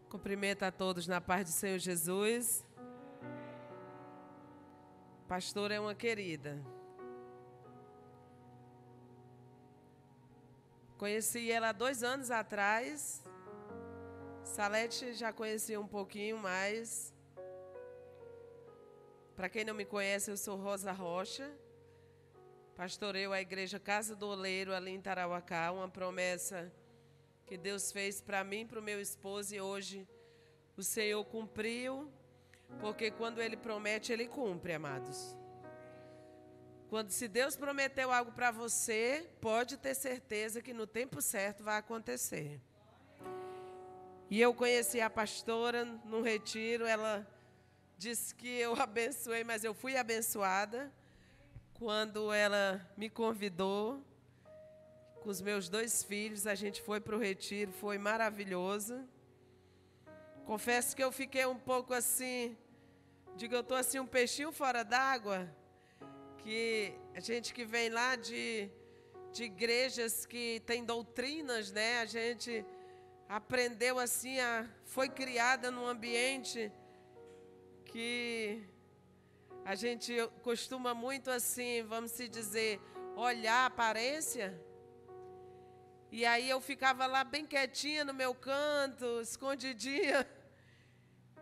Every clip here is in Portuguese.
Cumprimento a todos na paz do Senhor Jesus. Pastora é uma querida. Conheci ela há 2 anos atrás. Salete já conhecia um pouquinho mais. Para quem não me conhece, eu sou Rosa Rocha. Pastoreio a igreja Casa do Oleiro, ali em Tarauacá, uma promessa que Deus fez para mim e para o meu esposo, e hoje o Senhor cumpriu, porque quando Ele promete, Ele cumpre, amados. Se Deus prometeu algo para você, pode ter certeza que no tempo certo vai acontecer. E eu conheci a pastora num retiro, ela disse que eu abençoei, mas eu fui abençoada. Quando ela me convidou, com os meus 2 filhos, a gente foi para o retiro, foi maravilhoso. Confesso que eu fiquei um pouco assim, eu estou assim um peixinho fora d'água, que a gente que vem lá de igrejas que tem doutrinas, né? A gente aprendeu assim, foi criada num ambiente que a gente costuma muito assim, vamos se dizer, olhar a aparência. E aí eu ficava lá bem quietinha no meu canto, escondidinha.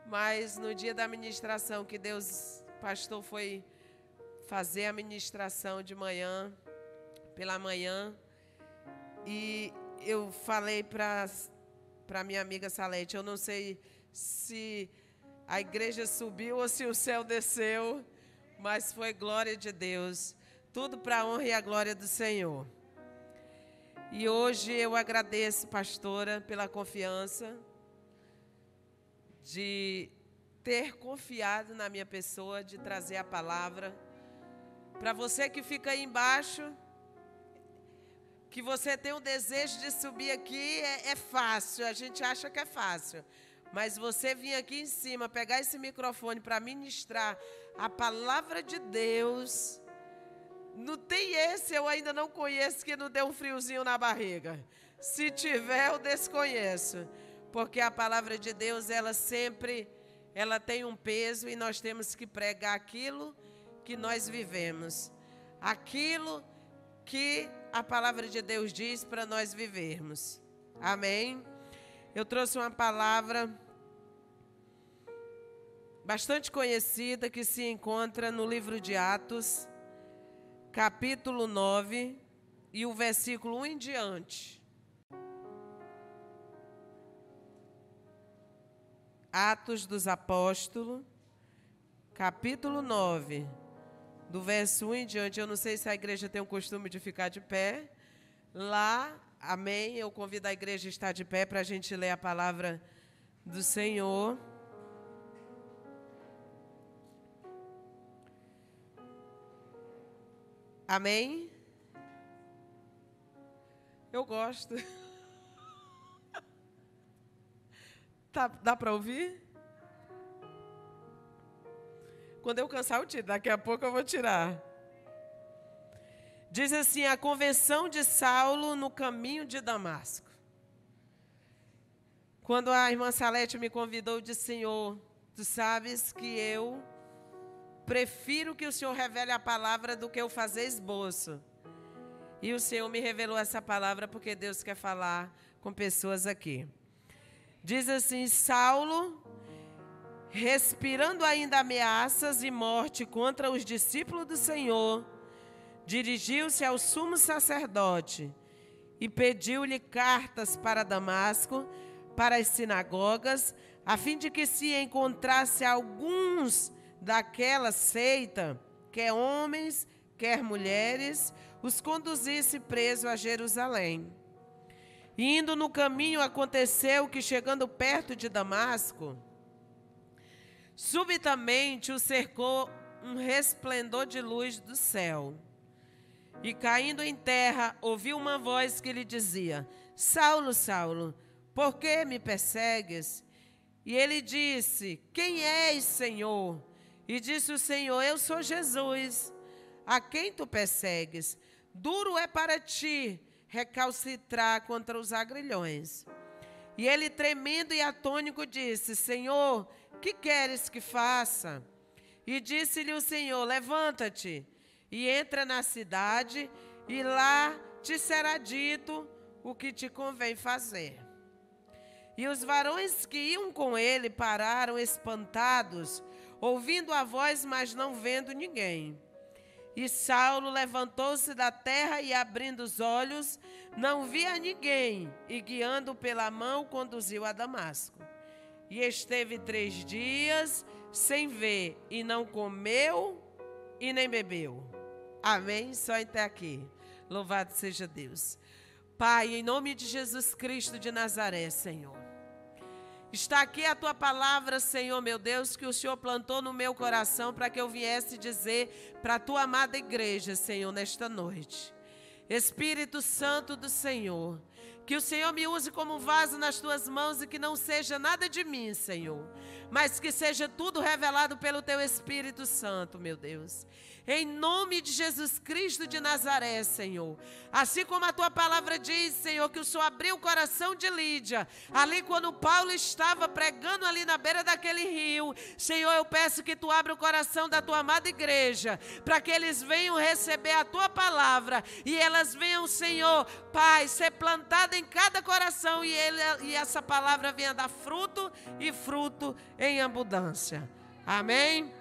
Mas no dia da ministração, que Deus, pastor, foi fazer a ministração de manhã, pela manhã. E eu falei para minha amiga Salete, eu não sei se a igreja subiu ou se o céu desceu, mas foi glória de Deus. Tudo para a honra e a glória do Senhor. E hoje eu agradeço, pastora, pela confiança de ter confiado na minha pessoa, de trazer a palavra. Para você que fica aí embaixo, que você tem o desejo de subir aqui, é fácil, a gente acha que é fácil. Mas você vir aqui em cima, pegar esse microfone para ministrar a palavra de Deus, não tem esse, eu ainda não conheço, que não deu um friozinho na barriga. Se tiver, eu desconheço. Porque a palavra de Deus, ela tem um peso, e nós temos que pregar aquilo que nós vivemos. Aquilo que a palavra de Deus diz para nós vivermos. Amém? Eu trouxe uma palavra bastante conhecida que se encontra no livro de Atos, capítulo 9, e o versículo 1 em diante. Atos dos Apóstolos, capítulo 9, do verso 1 em diante. Eu não sei se a igreja tem o costume de ficar de pé. Lá, amém, eu convido a igreja a estar de pé para a gente ler a palavra do Senhor. Amém? Eu gosto. Dá para ouvir? Quando eu cansar, eu tiro. Daqui a pouco eu vou tirar. Diz assim: a conversão de Saulo no caminho de Damasco. Quando a irmã Salete me convidou, eu disse: Senhor, tu sabes que eu prefiro que o Senhor revele a palavra do que eu fazer esboço. E o Senhor me revelou essa palavra porque Deus quer falar com pessoas aqui. Diz assim: Saulo, respirando ainda ameaças e morte contra os discípulos do Senhor, dirigiu-se ao sumo sacerdote e pediu-lhe cartas para Damasco, para as sinagogas, a fim de que se encontrasse alguns daquela seita, quer homens, quer mulheres, os conduzisse preso a Jerusalém. E indo no caminho, aconteceu que, chegando perto de Damasco, subitamente o cercou um resplendor de luz do céu. E caindo em terra, ouviu uma voz que lhe dizia: Saulo, Saulo, por que me persegues? E ele disse: Quem és, Senhor? E disse o Senhor: Eu sou Jesus, a quem tu persegues. Duro é para ti recalcitrar contra os agrilhões. E ele, tremendo e atônico, disse: Senhor, que queres que faça? E disse-lhe o Senhor: levanta-te e entra na cidade, e lá te será dito o que te convém fazer. E os varões que iam com ele pararam espantados, ouvindo a voz, mas não vendo ninguém. E Saulo levantou-se da terra e, abrindo os olhos, não via ninguém, e guiando pela mão, conduziu a Damasco. E esteve 3 dias sem ver, e não comeu e nem bebeu. Amém? Só até aqui. Louvado seja Deus. Pai, em nome de Jesus Cristo de Nazaré, Senhor. Está aqui a tua palavra, Senhor, meu Deus, que o Senhor plantou no meu coração para que eu viesse dizer para a tua amada igreja, Senhor, nesta noite. Espírito Santo do Senhor, que o Senhor me use como vaso nas tuas mãos e que não seja nada de mim, Senhor, mas que seja tudo revelado pelo teu Espírito Santo, meu Deus. Em nome de Jesus Cristo de Nazaré, Senhor. Assim como a tua palavra diz, Senhor, que o Senhor abriu o coração de Lídia, ali quando Paulo estava pregando ali na beira daquele rio. Senhor, eu peço que tu abra o coração da tua amada igreja, para que eles venham receber a tua palavra e elas venham, Senhor, Pai, ser plantada em cada coração e essa palavra venha dar fruto e fruto em abundância. Amém?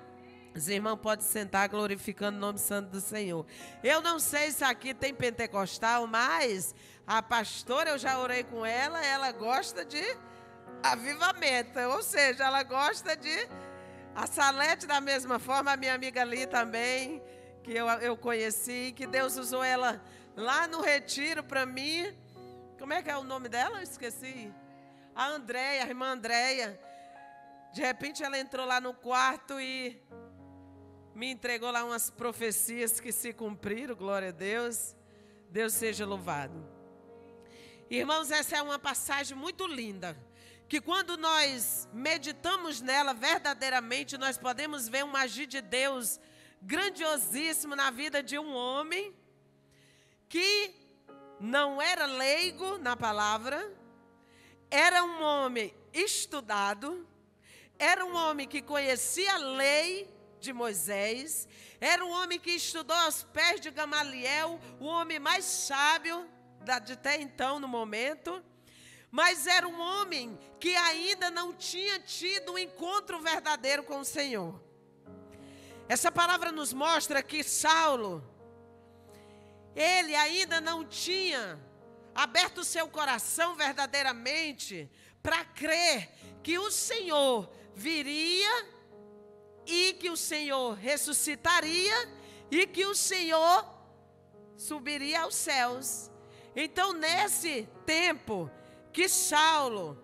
Os irmãos podem sentar glorificando o nome santo do Senhor. Eu não sei se aqui tem pentecostal, mas a pastora, eu já orei com ela, ela gosta de avivamento. Ou seja, ela gosta de... A Salete da mesma forma, a minha amiga ali também, que eu conheci, que Deus usou ela lá no retiro para mim. Como é que é o nome dela? Eu esqueci. A Andréia, a irmã Andréia. De repente ela entrou lá no quarto e... me entregou lá umas profecias que se cumpriram, glória a Deus. Deus seja louvado. Irmãos, essa é uma passagem muito linda, que quando nós meditamos nela verdadeiramente, nós podemos ver um agir de Deus grandiosíssimo na vida de um homem que não era leigo na palavra, era um homem estudado, era um homem que conhecia a lei de Moisés, era um homem que estudou aos pés de Gamaliel, o homem mais sábio de até então no momento, mas era um homem que ainda não tinha tido um encontro verdadeiro com o Senhor. Essa palavra nos mostra que Saulo, ele ainda não tinha aberto o seu coração verdadeiramente para crer que o Senhor viria e que o Senhor ressuscitaria e que o Senhor subiria aos céus. Então, nesse tempo que Saulo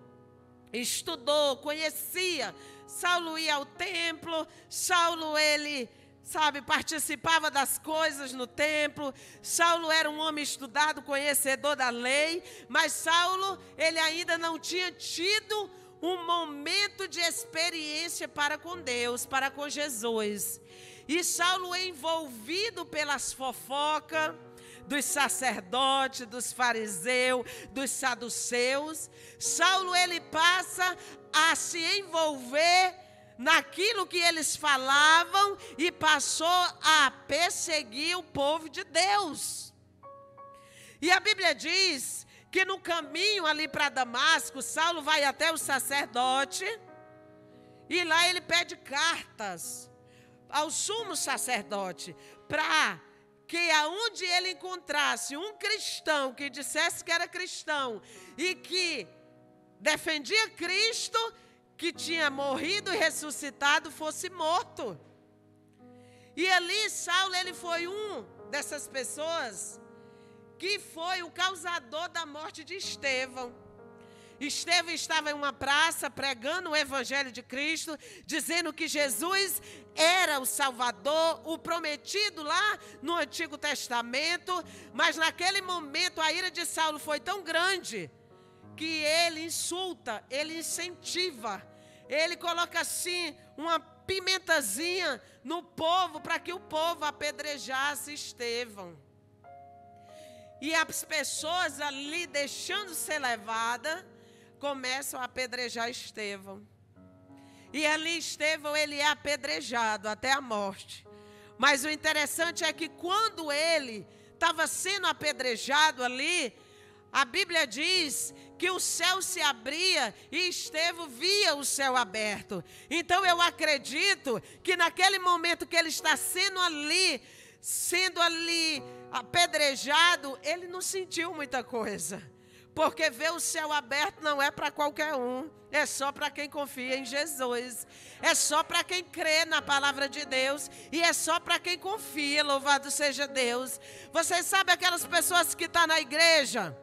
estudou, conhecia, Saulo ia ao templo, Saulo, ele, participava das coisas no templo, Saulo era um homem estudado, conhecedor da lei, mas Saulo, ele ainda não tinha tido um momento de experiência para com Deus, para com Jesus. E Saulo, envolvido pelas fofocas dos sacerdotes, dos fariseus, dos saduceus, Saulo, ele passa a se envolver naquilo que eles falavam e passou a perseguir o povo de Deus. E a Bíblia diz que no caminho ali para Damasco, Saulo vai até o sacerdote e lá ele pede cartas ao sumo sacerdote para que aonde ele encontrasse um cristão que dissesse que era cristão e que defendia Cristo, que tinha morrido e ressuscitado, fosse morto. E ali Saulo, ele foi um dessas pessoas que foi o causador da morte de Estevão. Estevão estava em uma praça pregando o evangelho de Cristo, dizendo que Jesus era o Salvador, o prometido lá no Antigo Testamento, mas naquele momento a ira de Saulo foi tão grande que ele insulta, ele incentiva, ele coloca assim uma pimentazinha no povo para que o povo apedrejasse Estevão. E as pessoas ali deixando ser levadas, começam a apedrejar Estevão. E ali Estevão, ele é apedrejado até a morte. Mas o interessante é que quando ele estava sendo apedrejado ali, a Bíblia diz que o céu se abria e Estevão via o céu aberto. Então eu acredito que naquele momento que ele está sendo ali apedrejado, ele não sentiu muita coisa. Porque ver o céu aberto não é para qualquer um. É só para quem confia em Jesus. É só para quem crê na palavra de Deus. E é só para quem confia, louvado seja Deus. Vocês sabem aquelas pessoas que estão na igreja,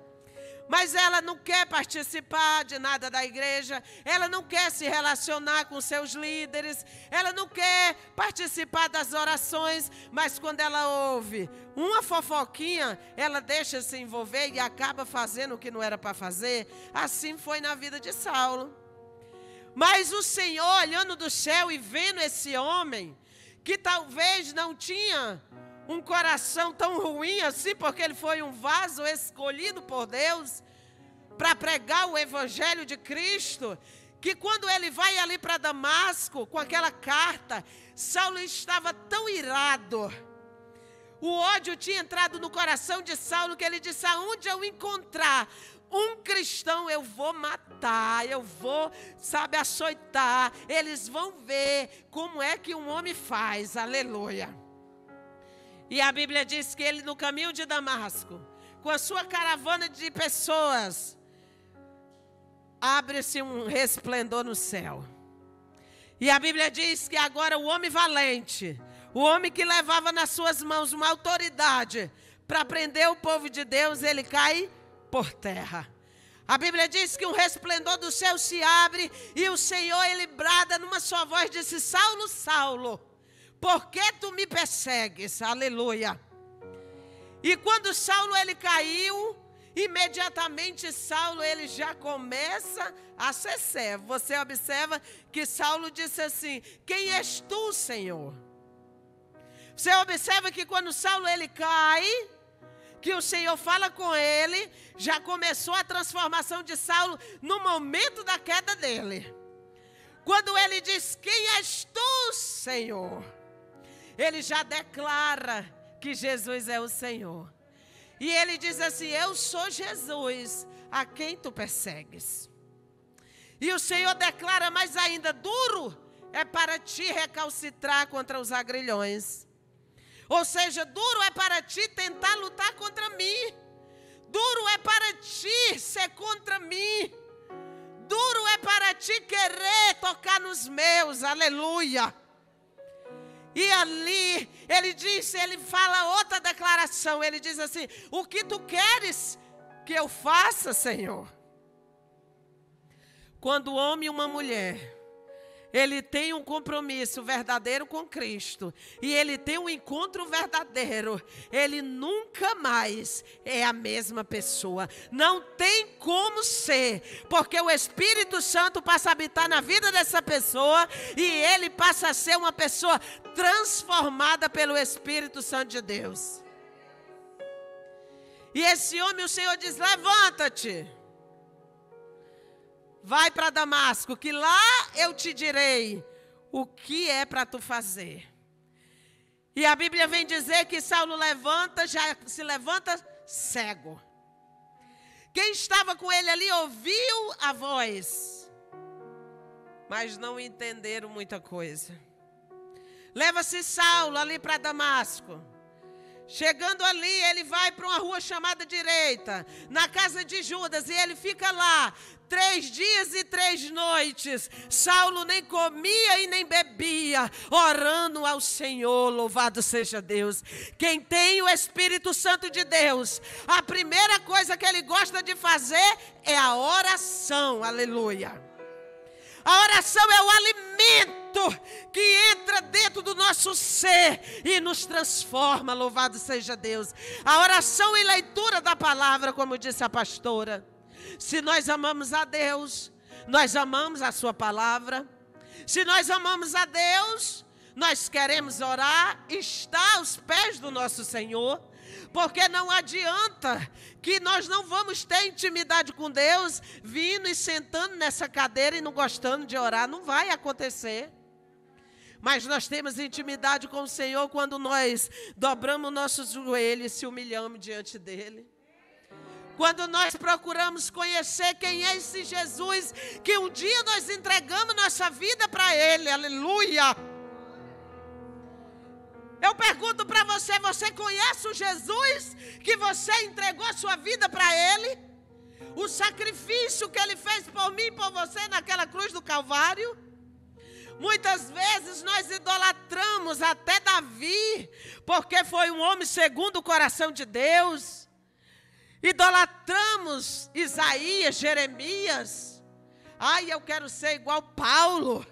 mas ela não quer participar de nada da igreja, ela não quer se relacionar com seus líderes, ela não quer participar das orações, mas quando ela ouve uma fofoquinha, ela deixa se envolver e acaba fazendo o que não era para fazer. Assim foi na vida de Saulo. Mas o Senhor, olhando do céu e vendo esse homem, que talvez não tinha um coração tão ruim assim, porque ele foi um vaso escolhido por Deus para pregar o evangelho de Cristo, que quando ele vai ali para Damasco com aquela carta, Saulo estava tão irado, o ódio tinha entrado no coração de Saulo, que ele disse: aonde eu encontrar um cristão eu vou matar, eu vou, açoitar, eles vão ver como é que um homem faz, aleluia. E a Bíblia diz que ele, no caminho de Damasco, com a sua caravana de pessoas, abre-se um resplendor no céu. E a Bíblia diz que agora o homem valente, o homem que levava nas suas mãos uma autoridade para prender o povo de Deus, ele cai por terra. A Bíblia diz que um resplendor do céu se abre e o Senhor, ele brada numa só voz, disse: Saulo, Saulo, por que tu me persegues? Aleluia. E quando Saulo ele caiu, imediatamente Saulo ele já começa a ser servo. Você observa que Saulo disse assim: quem és tu, Senhor? Você observa que quando Saulo ele cai, que o Senhor fala com ele, já começou a transformação de Saulo no momento da queda dele. Quando ele diz: quem és tu, Senhor? Ele já declara que Jesus é o Senhor. E ele diz assim: eu sou Jesus, a quem tu persegues. E o Senhor declara mais ainda: duro é para ti recalcitrar contra os agrilhões. Ou seja, duro é para ti tentar lutar contra mim. Duro é para ti ser contra mim. Duro é para ti querer tocar nos meus, aleluia. E ali, ele fala outra declaração, ele diz assim: o que tu queres que eu faça, Senhor? Quando o homem e uma mulher, ele tem um compromisso verdadeiro com Cristo, e ele tem um encontro verdadeiro, ele nunca mais é a mesma pessoa. Não tem como ser, porque o Espírito Santo passa a habitar na vida dessa pessoa, e ele passa a ser uma pessoa transformada pelo Espírito Santo de Deus. E esse homem, o Senhor diz: levanta-te, vai para Damasco, que lá eu te direi o que é para tu fazer. E a Bíblia vem dizer que Saulo já se levanta cego. Quem estava com ele ali ouviu a voz, mas não entenderam muita coisa. Leva-se Saulo ali para Damasco. Chegando ali, ele vai para uma rua chamada Direita, na casa de Judas, e ele fica lá 3 dias e 3 noites. Saulo nem comia e nem bebia, orando ao Senhor, louvado seja Deus. Quem tem o Espírito Santo de Deus, a primeira coisa que ele gosta de fazer é a oração, aleluia. A oração é o alimento que entra dentro do nosso ser e nos transforma, louvado seja Deus. A oração e leitura da palavra, como disse a pastora. Se nós amamos a Deus, nós amamos a sua palavra. Se nós amamos a Deus, nós queremos orar, estar aos pés do nosso Senhor. Porque não adianta que nós não vamos ter intimidade com Deus, vindo e sentando nessa cadeira e não gostando de orar. Não vai acontecer. Mas nós temos intimidade com o Senhor quando nós dobramos nossos joelhos e se humilhamos diante dEle. Quando nós procuramos conhecer quem é esse Jesus, que um dia nós entregamos nossa vida para Ele. Aleluia! Eu pergunto para você, você conhece o Jesus que você entregou a sua vida para Ele? O sacrifício que Ele fez por mim e por você naquela cruz do Calvário? Muitas vezes nós idolatramos até Davi, porque foi um homem segundo o coração de Deus. Idolatramos Isaías, Jeremias. Ai, eu quero ser igual Paulo.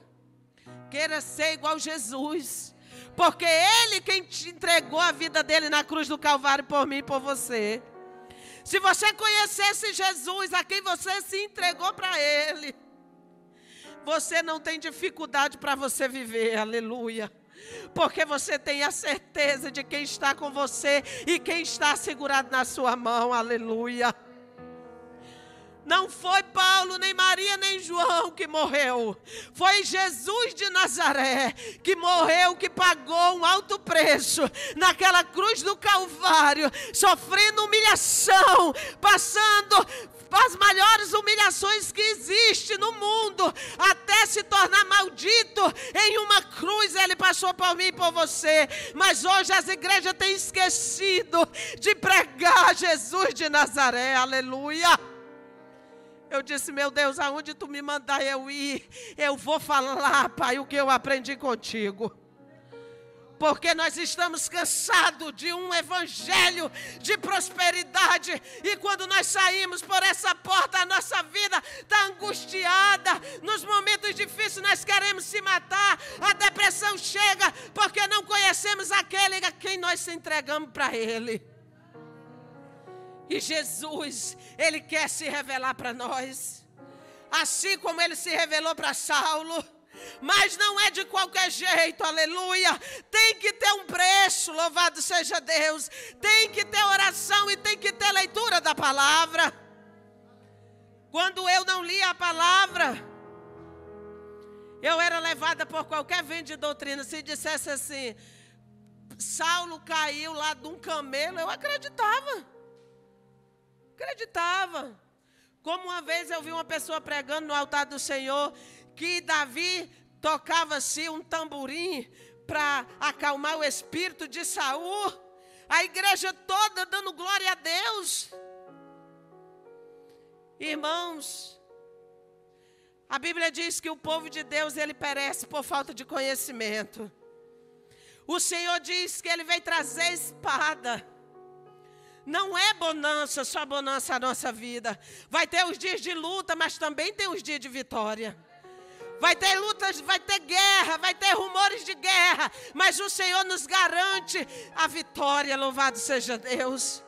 Queira ser igual Jesus. Porque Ele quem te entregou a vida dele na cruz do Calvário por mim e por você. Se você conhecesse Jesus, a quem você se entregou para Ele, você não tem dificuldade para você viver, aleluia. Porque você tem a certeza de quem está com você e quem está segurado na sua mão, aleluia. Não foi Paulo, nem Maria, nem João que morreu. Foi Jesus de Nazaré que morreu, que pagou um alto preço naquela cruz do Calvário, sofrendo humilhação, passando as maiores humilhações que existem no mundo, até se tornar maldito em uma cruz. Ele passou por mim e por você. Mas hoje as igrejas têm esquecido de pregar Jesus de Nazaré, aleluia. Eu disse, meu Deus, aonde tu me mandar eu ir, eu vou falar, Pai, o que eu aprendi contigo. Porque nós estamos cansados de um evangelho de prosperidade. E quando nós saímos por essa porta, a nossa vida está angustiada. Nos momentos difíceis nós queremos se matar. A depressão chega porque não conhecemos aquele a quem nós se entregamos para Ele. E Jesus, Ele quer se revelar para nós. Assim como Ele se revelou para Saulo. Mas não é de qualquer jeito, aleluia. Tem que ter um preço, louvado seja Deus. Tem que ter oração e tem que ter leitura da palavra. Quando eu não lia a palavra, eu era levada por qualquer vento de doutrina. Se dissesse assim, Saulo caiu lá de um camelo, eu acreditava. Como uma vez eu vi uma pessoa pregando no altar do Senhor, que Davi tocava-se um tamborim para acalmar o espírito de Saul. A igreja toda dando glória a Deus. Irmãos, a Bíblia diz que o povo de Deus, ele perece por falta de conhecimento. O Senhor diz que Ele vai trazer espada. Não é bonança, só bonança a nossa vida. Vai ter os dias de luta, mas também tem os dias de vitória. Vai ter lutas, vai ter guerra, vai ter rumores de guerra, mas o Senhor nos garante a vitória, louvado seja Deus.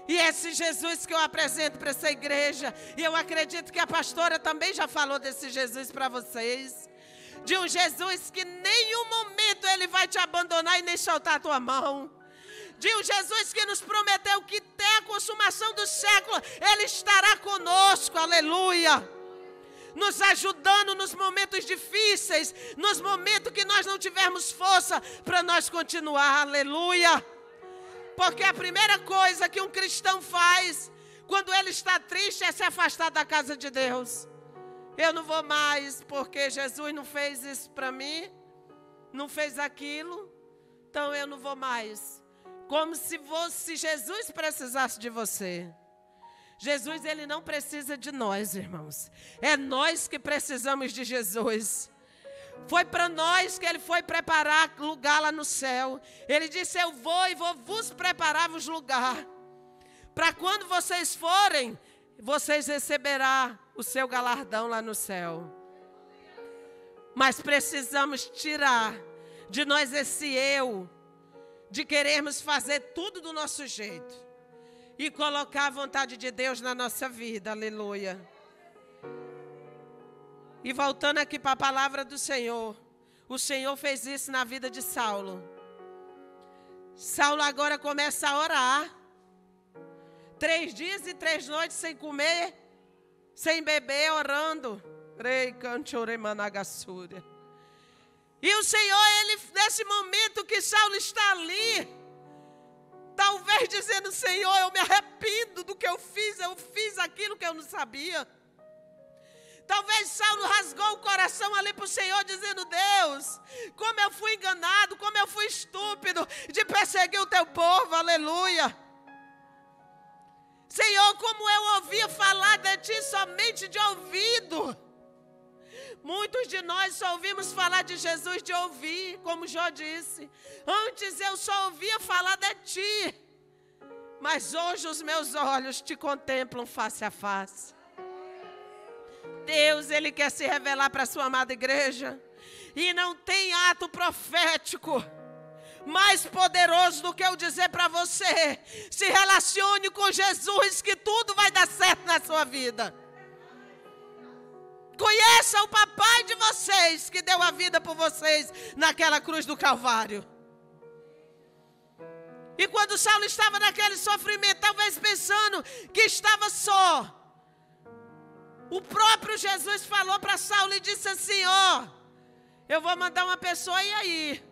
E esse Jesus que eu apresento para essa igreja, e eu acredito que a pastora também já falou desse Jesus para vocês. De um Jesus que em nenhum momento Ele vai te abandonar e nem soltar a tua mão. De um Jesus que nos prometeu que até a consumação do século Ele estará conosco, aleluia. Nos ajudando nos momentos difíceis, nos momentos que nós não tivermos força para nós continuar, aleluia. Porque a primeira coisa que um cristão faz quando ele está triste é se afastar da casa de Deus. Eu não vou mais porque Jesus não fez isso para mim, não fez aquilo, então eu não vou mais. Como se Jesus precisasse de você. Jesus, Ele não precisa de nós, irmãos. É nós que precisamos de Jesus. Foi para nós que Ele foi preparar lugar lá no céu. Ele disse, eu vou e vou vos preparar vos lugar. Para quando vocês forem, vocês receberão o seu galardão lá no céu. Mas precisamos tirar de nós esse eu, de querermos fazer tudo do nosso jeito e colocar a vontade de Deus na nossa vida, aleluia. E voltando aqui para a palavra do Senhor, o Senhor fez isso na vida de Saulo. Saulo agora começa a orar. 3 dias e 3 noites sem comer, sem beber, orando. E o Senhor, Ele, nesse momento que Saulo está ali, talvez dizendo: Senhor, eu me arrependo do que eu fiz aquilo que eu não sabia. Talvez Saulo rasgou o coração ali para o Senhor, dizendo: Deus, como eu fui enganado, como eu fui estúpido de perseguir o teu povo, aleluia. Senhor, como eu ouvia falar de ti somente de ouvido. Muitos de nós só ouvimos falar de Jesus de ouvir, como Jó disse. Antes eu só ouvia falar de ti, mas hoje os meus olhos te contemplam face a face. Deus, Ele quer se revelar para a sua amada igreja. E não tem ato profético mais poderoso do que eu dizer para você: se relacione com Jesus, que tudo vai dar certo na sua vida. Conheça o papai de vocês, que deu a vida por vocês naquela cruz do Calvário. E quando Saulo estava naquele sofrimento, talvez pensando que estava só, o próprio Jesus falou para Saulo e disse assim: ó, eu vou mandar uma pessoa aí,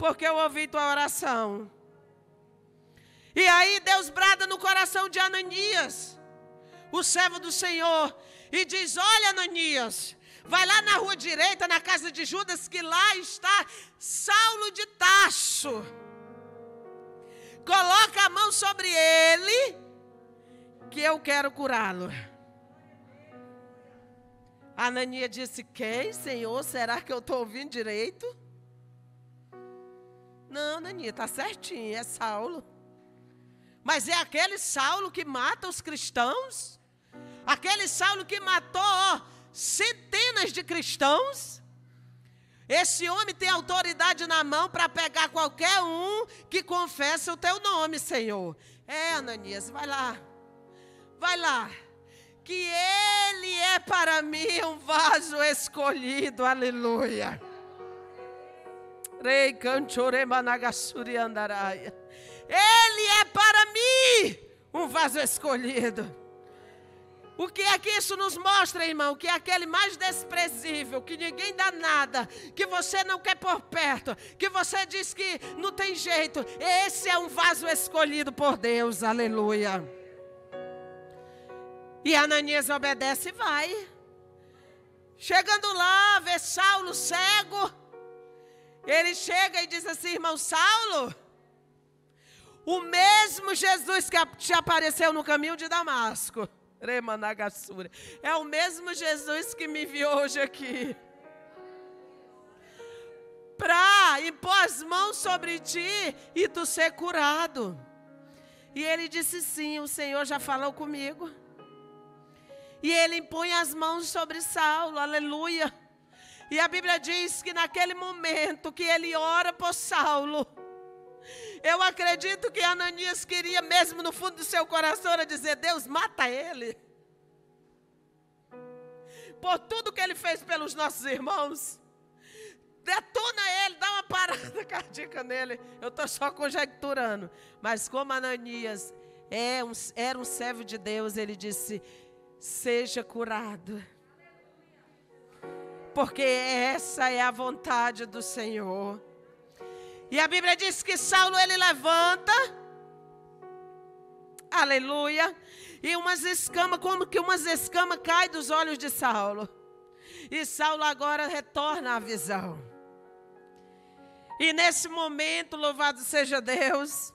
porque eu ouvi tua oração. E aí Deus brada no coração de Ananias, o servo do Senhor, e diz: olha, Ananias, vai lá na rua direita, na casa de Judas, que lá está Saulo de Tarso. Coloca a mão sobre ele, que eu quero curá-lo. Ananias disse: quem, Senhor? Será que eu estou ouvindo direito? Não, Ananias, está certinho, é Saulo. Mas é aquele Saulo que mata os cristãos? Aquele Saulo que matou centenas de cristãos? Esse homem tem autoridade na mão para pegar qualquer um que confessa o teu nome, Senhor. É, Ananias, vai lá. Vai lá. Que ele é para mim um vaso escolhido, aleluia. Ele é para mim um vaso escolhido. O que é que isso nos mostra, irmão? Que é aquele mais desprezível, que ninguém dá nada, que você não quer por perto, que você diz que não tem jeito. Esse é um vaso escolhido por Deus, aleluia. E Ananias obedece e vai. Chegando lá, vê Saulo cego. Ele chega e diz assim: irmão Saulo, o mesmo Jesus que te apareceu no caminho de Damasco, é o mesmo Jesus que me viu hoje aqui, para impor as mãos sobre ti e tu ser curado. E ele disse: sim, o Senhor já falou comigo. E ele impõe as mãos sobre Saulo, aleluia. E a Bíblia diz que naquele momento que ele ora por Saulo, eu acredito que Ananias queria mesmo no fundo do seu coração era dizer: Deus, mata ele. Por tudo que ele fez pelos nossos irmãos. Detona ele, dá uma parada cardíaca nele. Eu estou só conjecturando. Mas como Ananias era um servo de Deus, ele disse: seja curado. Porque essa é a vontade do Senhor. E a Bíblia diz que Saulo, ele levanta, aleluia, e umas escamas, como que umas escamas caem dos olhos de Saulo. E Saulo agora retorna à visão. E nesse momento, louvado seja Deus,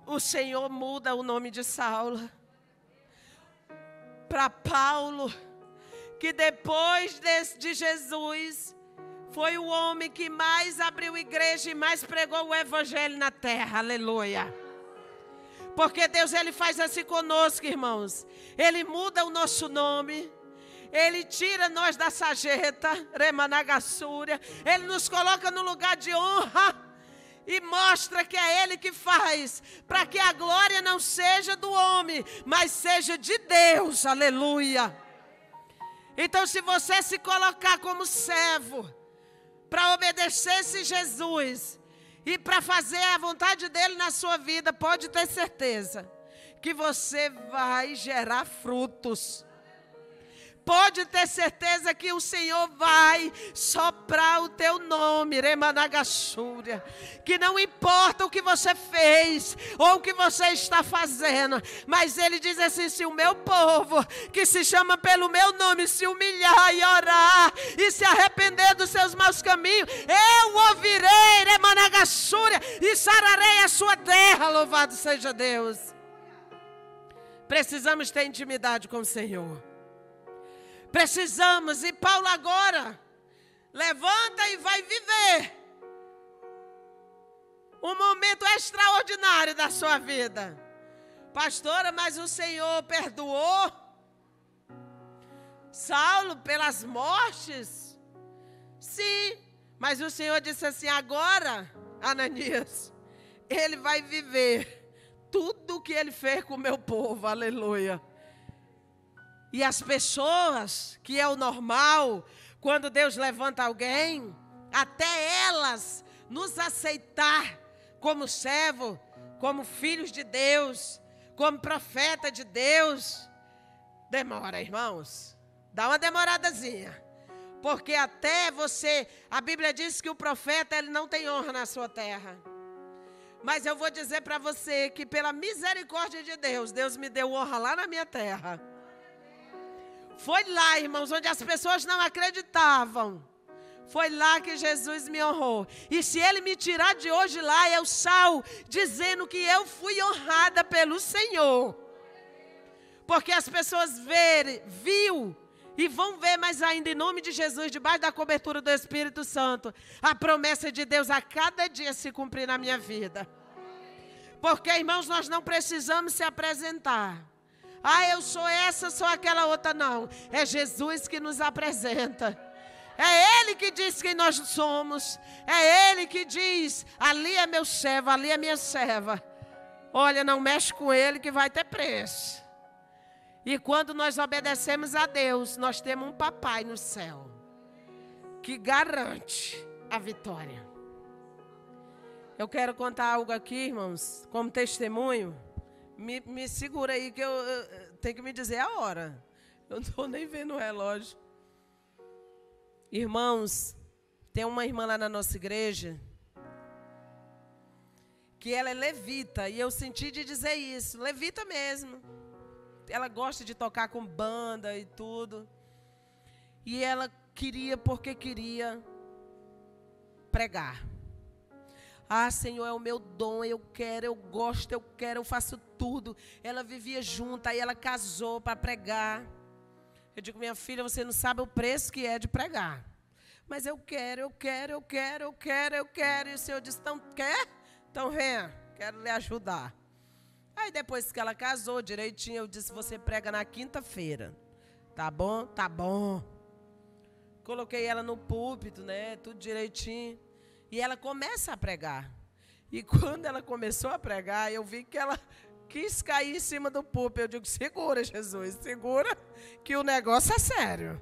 o Senhor muda o nome de Saulo para Paulo, que depois de Jesus, foi o homem que mais abriu igreja e mais pregou o evangelho na terra, aleluia. Porque Deus, Ele faz assim conosco, irmãos. Ele muda o nosso nome, Ele tira nós da sarjeta, Remanagassúria, Ele nos coloca no lugar de honra e mostra que é Ele que faz, para que a glória não seja do homem, mas seja de Deus, aleluia. Então, se você se colocar como servo, para obedecer esse Jesus, E para fazer a vontade dele na sua vida, pode ter certeza que você vai gerar frutos. Pode ter certeza que o Senhor vai soprar o teu nome, Remanagachúria. Que não importa o que você fez ou o que você está fazendo, mas Ele diz assim: se o meu povo, que se chama pelo meu nome, se humilhar e orar e se arrepender dos seus maus caminhos, eu ouvirei, Remanagachúria, e sararei a sua terra. Louvado seja Deus. Precisamos ter intimidade com o Senhor. Precisamos, e Paulo agora levanta e vai viver um momento extraordinário da sua vida. Pastora, mas o Senhor perdoou Saulo pelas mortes? Sim, mas o Senhor disse assim: agora, Ananias, ele vai viver tudo o que ele fez com o meu povo, aleluia. E as pessoas, que é o normal, quando Deus levanta alguém, até elas nos aceitar como servo, como filhos de Deus, como profeta de Deus, demora, irmãos. Dá uma demoradazinha. Porque até você, a Bíblia diz que o profeta, ele não tem honra na sua terra. Mas eu vou dizer para você que pela misericórdia de Deus, Deus me deu honra lá na minha terra. Foi lá, irmãos, onde as pessoas não acreditavam. Foi lá que Jesus me honrou. E se Ele me tirar de hoje lá, eu saio dizendo que eu fui honrada pelo Senhor. Porque as pessoas viu e vão ver mais ainda, em nome de Jesus, debaixo da cobertura do Espírito Santo, a promessa de Deus a cada dia se cumprir na minha vida. Porque, irmãos, nós não precisamos se apresentar. Ah, eu sou essa, sou aquela outra, não. É Jesus que nos apresenta. É Ele que diz quem nós somos. É Ele que diz: ali é meu servo, ali é minha serva. Olha, não mexe com ele que vai ter preço. E quando nós obedecemos a Deus, nós temos um papai no céu que garante a vitória. Eu quero contar algo aqui, irmãos, como testemunho. Me segura aí que eu tenho que me dizer a hora. Eu não estou nem vendo o relógio. Irmãos, tem uma irmã lá na nossa igreja que ela é levita. E eu senti de dizer isso. Levita mesmo. Ela gosta de tocar com banda e tudo. E ela queria, porque queria, pregar. Ah, Senhor, é o meu dom, eu quero, eu gosto, eu quero, eu faço tudo. Ela vivia junto, aí ela casou para pregar. Eu digo: minha filha, você não sabe o preço que é de pregar. Mas eu quero, eu quero, eu quero, eu quero, eu quero. E o Senhor disse: então, quer? Então venha, quero lhe ajudar. Aí depois que ela casou direitinho, eu disse: você prega na quinta-feira. Tá bom? Tá bom. Coloquei ela no púlpito, né? Tudo direitinho. E ela começa a pregar. E quando ela começou a pregar, eu vi que ela quis cair em cima do púlpito. Eu digo: segura, Jesus, segura, que o negócio é sério.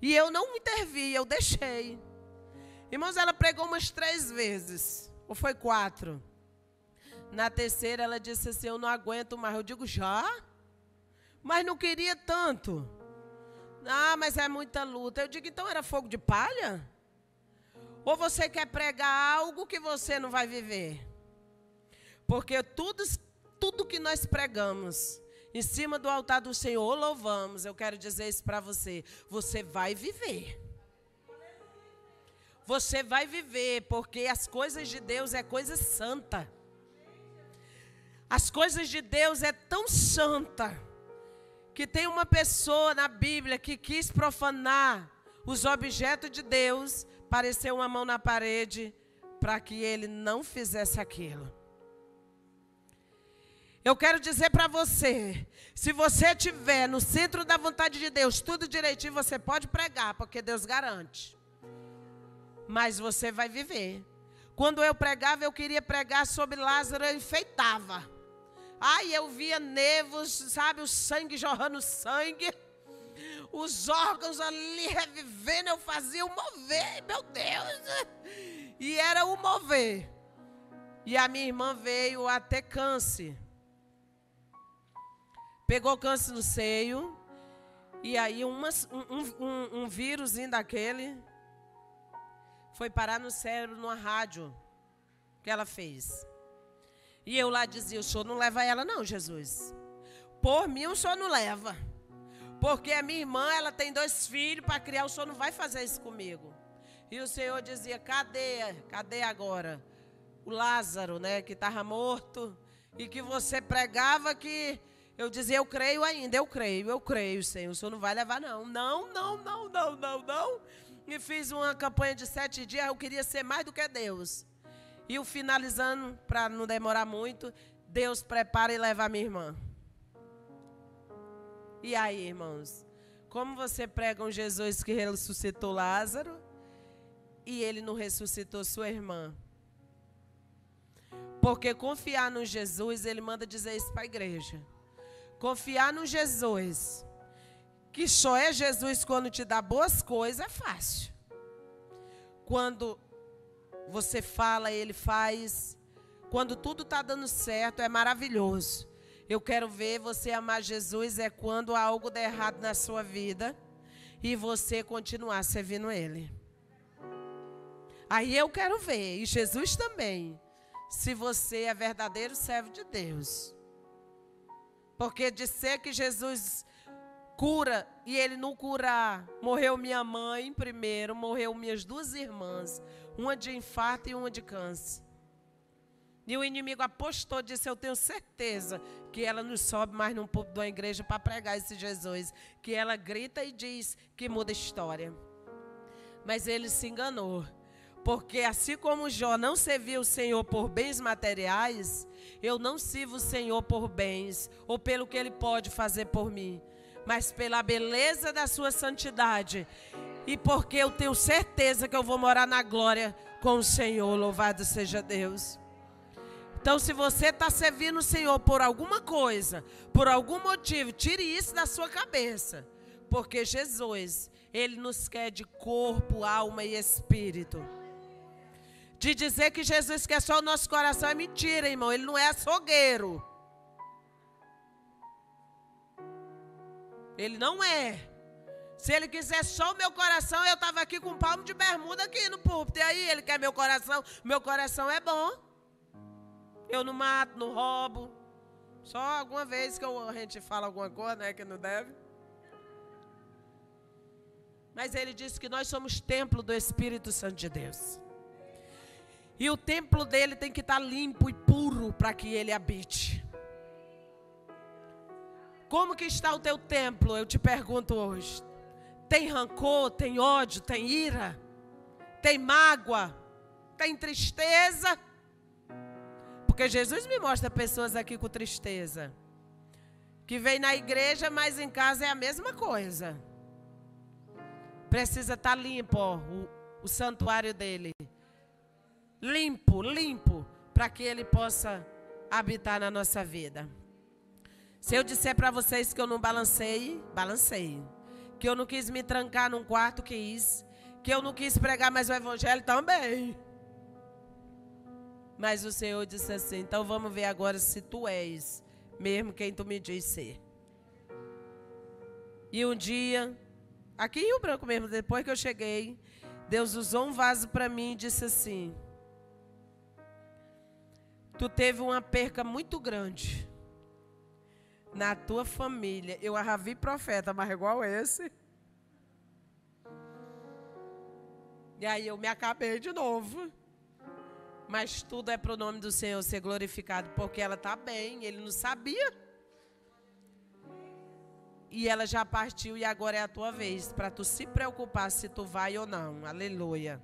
E eu não intervi, eu deixei. Irmãos, ela pregou umas 3 vezes, ou foi 4. Na terceira ela disse assim: eu não aguento mais. Eu digo: já? Mas não queria tanto. Ah, mas é muita luta. Eu digo: então era fogo de palha? Ou você quer pregar algo que você não vai viver? Porque tudo que nós pregamos em cima do altar do Senhor, louvamos, eu quero dizer isso para você: você vai viver. Você vai viver, porque as coisas de Deus é coisa santa. As coisas de Deus é tão santa que tem uma pessoa na Bíblia que quis profanar os objetos de Deus. Apareceu uma mão na parede para que ele não fizesse aquilo. Eu quero dizer para você, se você estiver no centro da vontade de Deus, tudo direitinho, você pode pregar, porque Deus garante. Mas você vai viver. Quando eu pregava, eu queria pregar sobre Lázaro, eu enfeitava. Ai, eu via nervos, sabe, o sangue jorrando sangue. Os órgãos ali revivendo, eu fazia um mover, meu Deus. E era o mover. E a minha irmã veio até câncer. Pegou câncer no seio. E aí um vírusinho daquele foi parar no cérebro numa rádio que ela fez. E eu lá dizia, o senhor não leva ela não, Jesus. Por mim o senhor não leva. Porque a minha irmã, ela tem 2 filhos para criar, o senhor não vai fazer isso comigo. E o Senhor dizia, cadê agora? O Lázaro, né, que estava morto. E que você pregava que... Eu dizia, eu creio ainda, eu creio, Senhor. O Senhor não vai levar não. Não. E fiz uma campanha de 7 dias, eu queria ser mais do que Deus. E o finalizando, para não demorar muito, Deus prepara e leva a minha irmã. E aí, irmãos, como você prega um Jesus que ressuscitou Lázaro e ele não ressuscitou sua irmã? Porque confiar no Jesus, ele manda dizer isso para a igreja. Confiar no Jesus, que só é Jesus quando te dá boas coisas, é fácil. Quando você fala, ele faz. Quando tudo está dando certo, é maravilhoso. Eu quero ver você amar Jesus é quando algo der errado na sua vida e você continuar servindo ele. Aí eu quero ver, e Jesus também, se você é verdadeiro servo de Deus. Porque de ser que Jesus cura e ele não curar, morreu minha mãe primeiro, morreu minhas 2 irmãs, uma de infarto e uma de câncer. E o inimigo apostou, disse, eu tenho certeza que ela não sobe mais num púlpito de uma igreja para pregar esse Jesus. Que ela grita e diz que muda a história. Mas ele se enganou. Porque assim como Jó não serviu o Senhor por bens materiais, eu não sirvo o Senhor por bens, ou pelo que Ele pode fazer por mim. Mas pela beleza da sua santidade. E porque eu tenho certeza que eu vou morar na glória com o Senhor. Louvado seja Deus. Então, se você está servindo o Senhor por alguma coisa, por algum motivo, tire isso da sua cabeça. Porque Jesus, Ele nos quer de corpo, alma e espírito. De dizer que Jesus quer só o nosso coração é mentira, irmão. Ele não é açougueiro. Ele não é. Se Ele quiser só o meu coração, eu estava aqui com um palmo de bermuda aqui no púlpito. E aí, Ele quer meu coração é bom. Eu não mato, não roubo. Só alguma vez que a gente fala alguma coisa, né, que não deve. Mas ele disse que nós somos templo do Espírito Santo de Deus. E o templo dele tem que estar limpo e puro para que ele habite. Como que está o teu templo? Eu te pergunto hoje. Tem rancor, tem ódio, tem ira, tem mágoa, tem tristeza? Porque Jesus me mostra pessoas aqui com tristeza. Que vem na igreja, mas em casa é a mesma coisa. Precisa estar limpo, ó, o santuário dele. Limpo, para que ele possa habitar na nossa vida. Se eu disser para vocês que eu não balancei. Que eu não quis me trancar num quarto, quis. Que eu não quis pregar mais o evangelho, também. Mas o Senhor disse assim, então vamos ver agora se tu és mesmo quem tu me diz ser. E um dia, aqui em Rio Branco mesmo, depois que eu cheguei, Deus usou um vaso para mim e disse assim, tu teve uma perca muito grande na tua família. Eu já vi profeta, mas igual esse. E aí eu me acabei de novo. Mas tudo é para o nome do Senhor ser glorificado, porque ela está bem, ele não sabia. E ela já partiu e agora é a tua vez, para tu se preocupar se tu vai ou não. Aleluia.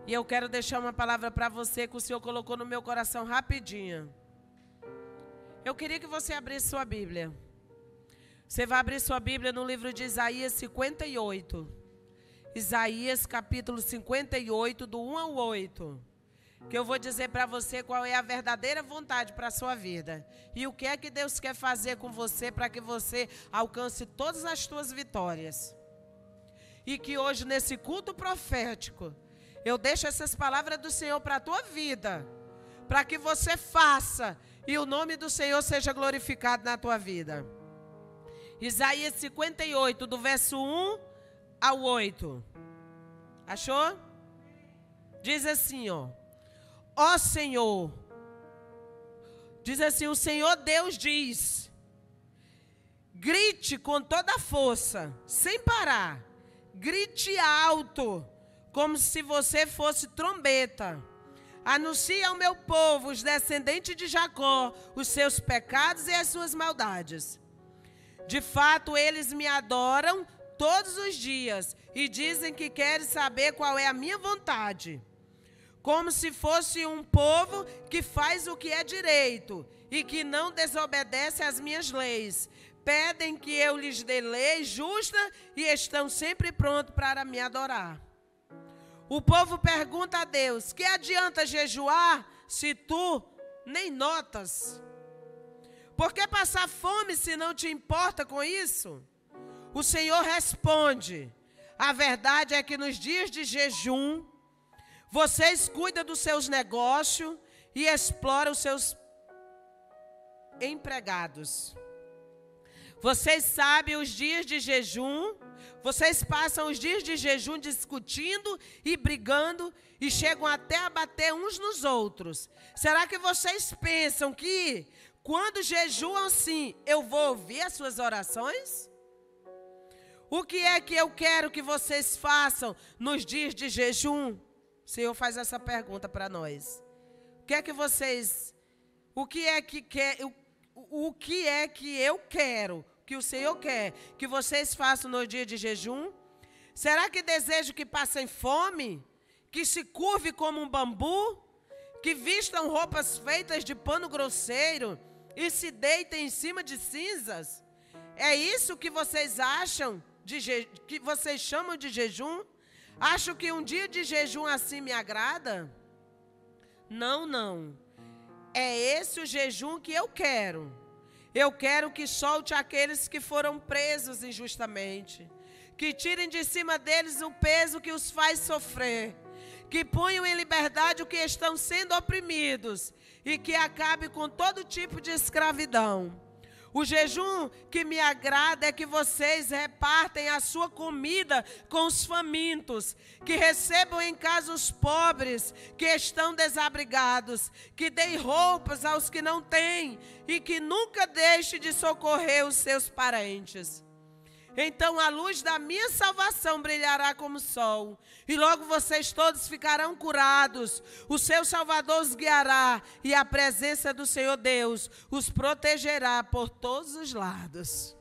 E eu quero deixar uma palavra para você que o Senhor colocou no meu coração rapidinho. Eu queria que você abrisse sua Bíblia. Você vai abrir sua Bíblia no livro de Isaías 58. Isaías capítulo 58, do 1 ao 8. Que eu vou dizer para você qual é a verdadeira vontade para a sua vida. E o que é que Deus quer fazer com você para que você alcance todas as suas vitórias. E que hoje nesse culto profético, Eu deixo essas palavras do Senhor para a tua vida, para que você faça e o nome do Senhor seja glorificado na tua vida. Isaías 58, do verso 1 ao 8. Achou? Diz assim, ó Senhor, diz assim, o Senhor Deus diz: grite com toda a força, sem parar, grite alto, como se você fosse trombeta. Anuncie ao meu povo, os descendentes de Jacó, os seus pecados e as suas maldades. De fato, eles me adoram todos os dias e dizem que querem saber qual é a minha vontade. Como se fosse um povo que faz o que é direito e que não desobedece às minhas leis. Pedem que eu lhes dê lei justa e estão sempre prontos para me adorar. O povo pergunta a Deus: que adianta jejuar se tu nem notas? Por que passar fome se não te importa com isso? O Senhor responde: a verdade é que nos dias de jejum, vocês cuidam dos seus negócios e exploram os seus empregados. Vocês sabem os dias de jejum, vocês passam os dias de jejum discutindo e brigando e chegam até a bater uns nos outros. Será que vocês pensam que quando jejuam assim, eu vou ouvir as suas orações? O que é que eu quero que vocês façam nos dias de jejum? O Senhor faz essa pergunta para nós. O que é que eu quero, que o Senhor quer que vocês façam no dia de jejum? Será que desejo que passem fome? Que se curve como um bambu? Que vistam roupas feitas de pano grosseiro e se deitem em cima de cinzas? É isso que vocês acham, que vocês chamam de jejum? Acham que um dia de jejum assim me agrada? Não, não. É esse o jejum que eu quero. Eu quero que solte aqueles que foram presos injustamente. Que tirem de cima deles o peso que os faz sofrer. Que ponham em liberdade os que estão sendo oprimidos. E que acabe com todo tipo de escravidão. O jejum que me agrada é que vocês repartem a sua comida com os famintos, que recebam em casa os pobres que estão desabrigados, que deem roupas aos que não têm e que nunca deixe de socorrer os seus parentes. Então a luz da minha salvação brilhará como o sol, e logo vocês todos ficarão curados. O seu Salvador os guiará, e a presença do Senhor Deus os protegerá por todos os lados.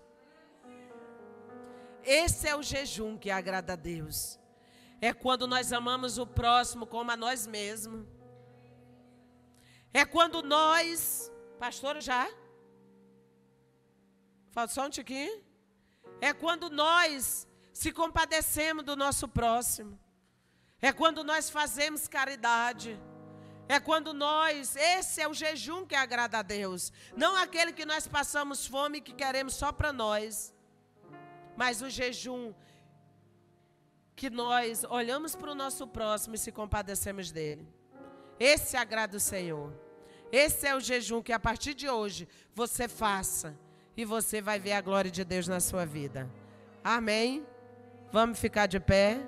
Esse é o jejum que agrada a Deus. É quando nós amamos o próximo como a nós mesmos. É quando nós... Pastora, já? Falta só um tiquinho. É quando nós se compadecemos do nosso próximo. É quando nós fazemos caridade. É quando esse é o jejum que agrada a Deus. Não aquele que nós passamos fome e que queremos só para nós. Mas o jejum que nós olhamos para o nosso próximo e se compadecemos dele. Esse agrada o Senhor. Esse é o jejum que a partir de hoje você faça. E você vai ver a glória de Deus na sua vida. Amém? Vamos ficar de pé.